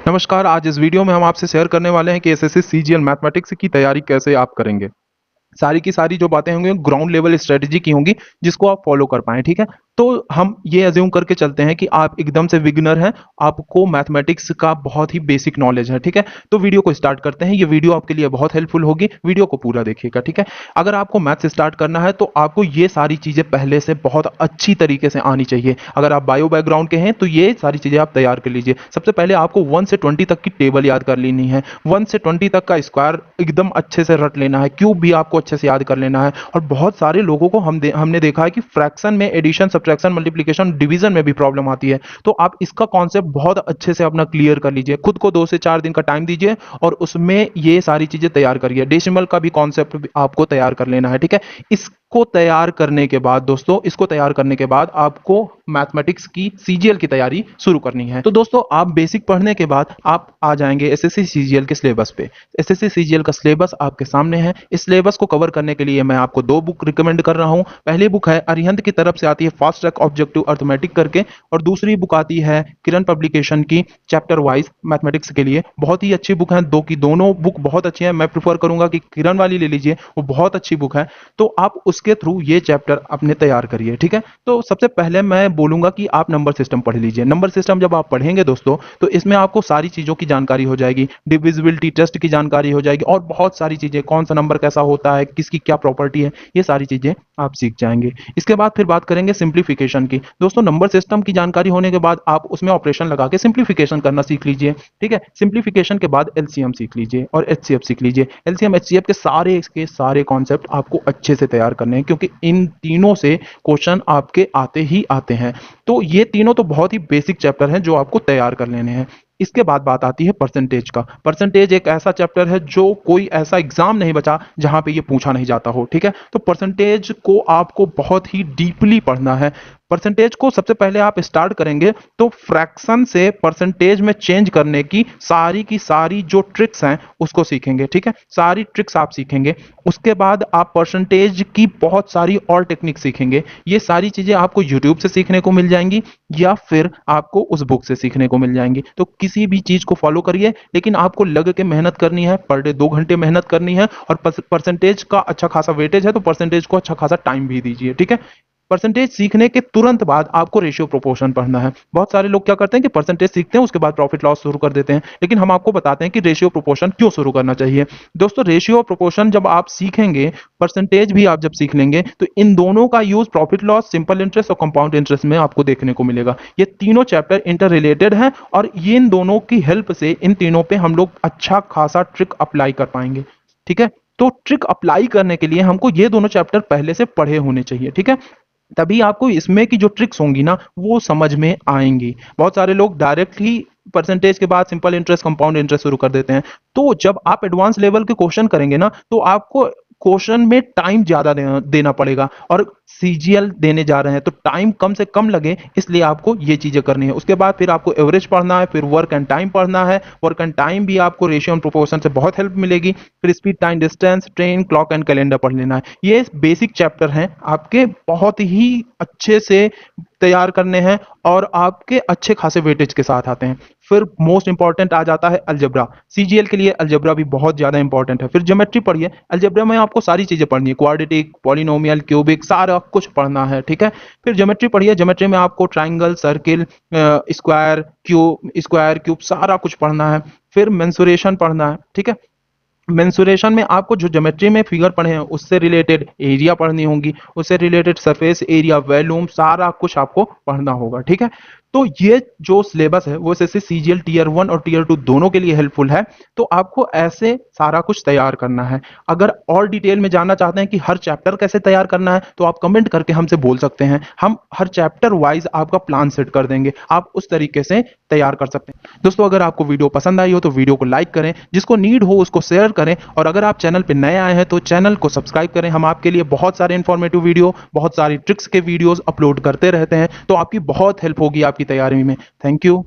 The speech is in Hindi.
नमस्कार। आज इस वीडियो में हम आपसे शेयर करने वाले हैं कि एसएससी सीजीएल मैथमेटिक्स की तैयारी कैसे आप करेंगे। सारी की सारी जो बातें होंगी ग्राउंड लेवल स्ट्रेटजी की होंगी जिसको आप फॉलो कर पाएं। ठीक है, तो हम ये अज्यूम करके चलते हैं कि आप एकदम से बिगिनर हैं, आपको मैथमेटिक्स का बहुत ही बेसिक नॉलेज है। ठीक है, तो वीडियो को स्टार्ट करते हैं। ये वीडियो आपके लिए बहुत हेल्पफुल होगी, वीडियो को पूरा देखिएगा। ठीक है, अगर आपको मैथ्स स्टार्ट करना है तो आपको ये सारी चीजें पहले से बहुत अच्छी तरीके से आनी चाहिए। अगर आप बायो बैकग्राउंड के हैं तो ये सारी चीजें आप तैयार कर लीजिए। सबसे पहले आपको 1 से 20 तक की टेबल याद कर लेनी है। 1 से 20 तक का स्क्वायर एकदम अच्छे से रट लेना है, क्यूब भी आपको अच्छे से याद कर लेना है। और बहुत सारे लोगों को हमने देखा है कि फ्रैक्शन में एडिशन, सब्ट्रैक्शन, मल्टीप्लिकेशन, डिवीजन में भी प्रॉब्लम आती है। तो आप इसका कॉन्सेप्ट बहुत अच्छे से अपना क्लियर कर लीजिए। खुद को 2 से 4 दिन का टाइम दीजिए और उसमें ये सारी चीजें तैयार करिए। डेसिमल का भी कॉन्सेप्ट आपको तैयार कर लेना है। ठीक है, इसको तैयार करने के बाद दोस्तों, इसको तैयार करने के बाद आपको मैथमेटिक्स की सीजीएल की तैयारी शुरू करनी है। तो दोस्तों, आप बेसिक पढ़ने के बाद आप आ जाएंगे एसएससी सीजीएल के सिलेबस पे। एसएससी सीजीएल का सिलेबस आपके सामने है। इस सिलेबस को कवर करने के लिए मैं आपको 2 बुक रिकमेंड कर रहा हूं। पहली बुक है अरिहंत की तरफ से आती है फास्ट ट्रैक ऑब्जेक्टिव अर्थमेटिक करके, और दूसरी बुक आती है किरण पब्लिकेशन की चैप्टर वाइज मैथमेटिक्स के लिए। बहुत ही अच्छी बुक है, दो की दोनों बुक बहुत अच्छी है। मैं प्रिफर करूंगा कि किरण वाली ले लीजिए, वो बहुत अच्छी बुक है। तो आप उसके थ्रू ये चैप्टर अपने तैयार करिए। ठीक है, तो सबसे पहले मैं बोलूंगा कि आप नंबर सिस्टम पढ़ लीजिए। नंबर सिस्टम जब आप पढ़ेंगे दोस्तों, तो इसमें आपको सारी चीजों की जानकारी हो जाएगी। डिविजिबिलिटी टेस्ट की जानकारी हो जाएगी और बहुत सारी चीजें, कौन सा नंबर कैसा होता है, किसकी क्या प्रॉपर्टी है, ये सारी चीजें आप सीख जाएंगे। इसके बाद फिर बात करेंगे सिंप्लीफिकेशन की। दोस्तों, नंबर सिस्टम की जानकारी होने के बाद आप उसमें ऑपरेशन लगा के सिंप्लीफिकेशन करना सीख लीजिए। ठीक है, सिंप्लीफिकेशन के बाद एलसीएम सीख लीजिए और एचसीएफ सीख लीजिए। एलसीएम एचसीएफ के सारे कॉन्सेप्ट आपको अच्छे से तैयार करने हैं, क्योंकि इन तीनों से क्वेश्चन आपके आते ही आते हैं। तो ये तीनों तो बहुत ही बेसिक चैप्टर हैं जो आपको तैयार कर लेने हैं। इसके बाद बात आती है परसेंटेज का। परसेंटेज एक ऐसा चैप्टर है जो कोई ऐसा एग्जाम नहीं बचा जहां पे ये पूछा नहीं जाता हो। ठीक है, तो परसेंटेज को आपको बहुत ही डीपली पढ़ना है। परसेंटेज को सबसे पहले आप स्टार्ट करेंगे तो फ्रैक्शन से परसेंटेज में चेंज करने की सारी जो ट्रिक्स हैं उसको सीखेंगे। ठीक है, सारी ट्रिक्स आप सीखेंगे। उसके बाद आप परसेंटेज की बहुत सारी और टेक्निक सीखेंगे। ये सारी चीजें आपको यूट्यूब से सीखने को मिल जाएंगी या फिर आपको उस बुक से सीखने को मिल जाएंगी। तो किसी भी चीज को फॉलो करिए, लेकिन आपको लग के मेहनत करनी है। पर डे 2 घंटे मेहनत करनी है, और परसेंटेज का अच्छा खासा वेटेज है तो परसेंटेज को अच्छा खासा टाइम भी दीजिए। ठीक है, परसेंटेज सीखने के तुरंत बाद आपको रेशियो प्रोपोर्शन पढ़ना है। बहुत सारे लोग क्या करते हैं कि परसेंटेज सीखते हैं उसके बाद प्रॉफिट लॉस शुरू कर देते हैं, लेकिन हम आपको बताते हैं कि रेशियो प्रोपोर्शन क्यों शुरू करना चाहिए। दोस्तों, रेशियो प्रोपोर्शन जब आप सीखेंगे, परसेंटेज भी आप जब सीख लेंगे, तो इन दोनों का use profit loss, simple interest और कंपाउंड इंटरेस्ट में आपको देखने को मिलेगा। ये तीनों चैप्टर इंटर रिलेटेड हैं और ये इन दोनों की हेल्प से इन तीनों पे हम लोग अच्छा खासा ट्रिक अप्लाई कर पाएंगे। ठीक है, तो ट्रिक अप्लाई करने के लिए हमको ये दोनों चैप्टर पहले से पढ़े होने चाहिए। ठीक है, तभी आपको इसमें की जो ट्रिक्स होंगी ना वो समझ में आएंगी। बहुत सारे लोग डायरेक्ट ही परसेंटेज के बाद सिंपल इंटरेस्ट, कंपाउंड इंटरेस्ट शुरू कर देते हैं। तो जब आप एडवांस लेवल के क्वेश्चन करेंगे ना, तो आपको क्वेश्चन में टाइम ज्यादा देना पड़ेगा, और सीजीएल देने जा रहे हैं तो टाइम कम से कम लगे, इसलिए आपको ये चीजें करनी है। उसके बाद फिर आपको एवरेज पढ़ना है, फिर वर्क एंड टाइम पढ़ना है। वर्क एंड टाइम भी आपको रेशियो एंड प्रोपोर्शन से बहुत हेल्प मिलेगी। फिर speed, time, distance, train, clock and calendar पढ़ लेना है। ये बेसिक चैप्टर हैं, आपके बहुत ही अच्छे से तैयार करने हैं और आपके अच्छे खासे वेटेज के साथ आते हैं। फिर मोस्ट इंपॉर्टेंट आ जाता है अलजेब्रा। सीजीएल के लिए अलजेब्रा भी बहुत ज्यादा इंपॉर्टेंट है। फिर ज्योमेट्री पढ़िए। अलजेब्रा में आपको सारी चीजें पढ़नी है, क्वाड्रेटिक, पॉलिनोमियल, क्यूबिक, सारा कुछ पढ़ना है। ठीक है, फिर ज्योमेट्री पढ़िए। ज्योमेट्री में आपको ट्राइंगल, सर्किल, स्क्वायर, क्यूब सारा कुछ पढ़ना है। फिर मेंसुरेशन पढ़ना है। ठीक है, मेंसुरेशन में आपको जो ज्योमेट्री में फिगर पढ़े हैं उससे रिलेटेड एरिया पढ़नी होगी, उससे रिलेटेड सरफेस एरिया, वॉल्यूम, सारा कुछ आपको पढ़ना होगा। ठीक है, तो ये जो सिलेबस है वो एसएससी सीजीएल टीयर 1 और टीयर 2 दोनों के लिए हेल्पफुल है। तो आपको ऐसे सारा कुछ तैयार करना है। अगर और डिटेल में जानना चाहते हैं कि हर चैप्टर कैसे तैयार करना है, तो आप कमेंट करके हमसे बोल सकते हैं। हम हर चैप्टर वाइज आपका प्लान सेट कर देंगे, आप उस तरीके से तैयार कर सकते हैं। दोस्तों, अगर आपको वीडियो पसंद आई हो तो वीडियो को लाइक करें, जिसको नीड हो उसको शेयर करें, और अगर आप चैनल पे नए आए हैं तो चैनल को सब्सक्राइब करें। हम आपके लिए बहुत सारे इंफॉर्मेटिव वीडियो, बहुत सारी ट्रिक्स के वीडियोस अपलोड करते रहते हैं, तो आपकी बहुत हेल्प होगी आपकी तैयारी में। Thank you.